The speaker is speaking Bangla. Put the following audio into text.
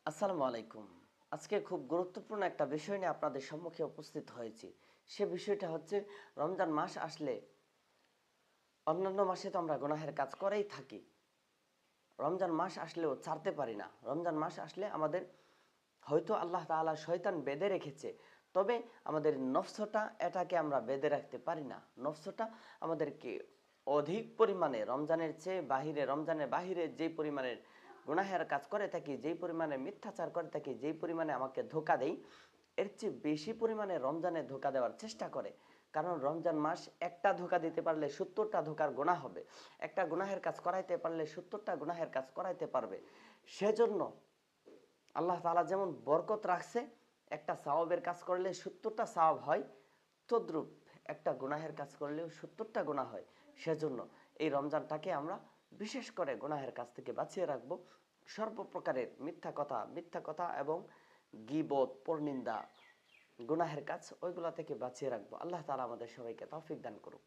আসসালামু আলাইকুম। আজকে খুব গুরুত্বপূর্ণ একটা বিষয় নিয়ে আপনাদের সম্মুখে উপস্থিত হয়েছি। সে বিষয়টা হচ্ছে রমজান মাস আসলে অন্যান্য মাসে তো আমরা গুনাহের কাজ করেই থাকি। রমজান মাস আসলেও ছাড়তে পারি না। রমজান মাস আসলে আমাদের হয়তো আল্লাহ তাআলা শয়তান বেঁধে রেখেছে। তবে আমাদের নফসটা এটাকে আমরা বেঁধে রাখতে পারি না। নফসটা আমাদেরকে অধিক পরিমাণে রমজানের চেয়ে বাহিরে রমজানের বাহিরে যেই পরিমাণের গুনাহের কাজ করে থাকি, যেই পরিমাণে মিথ্যাচার করে থাকি, যেই পরিমাণে আমাকে ধোঁকা দেয়, এর চেয়ে বেশি পরিমাণে রমজানে ধোঁকা দেওয়ার চেষ্টা করে। কারণ রমজান মাস একটা ধোঁকা দিতে পারলে ৭০টা ধোঁকার গুনাহ হবে। একটা গুনাহের কাজ করাইতে পারলে ৭০টা গুনাহের কাজ করাইতে পারবে। সেজন্য আল্লাহ তাআলা যেমন বরকত রাখছে, একটা সওয়াবের কাজ করলে ৭০টা সওয়াব হয়, তদ্রূপ একটা গুনাহের কাজ করলেও ৭০টা গুনাহ হয়। সেজন্য এই রমজানটাকে আমরা বিশেষ করে গুনাহের কাছ থেকে বাঁচিয়ে রাখবো। সর্বপ্রকারের মিথ্যা কথা এবং গীবত, পরনিন্দা, গুনাহের কাজ ওইগুলা থেকে বাঁচিয়ে রাখবো। আল্লাহ তাআলা আমাদের সবাইকে তৌফিক দান করুক।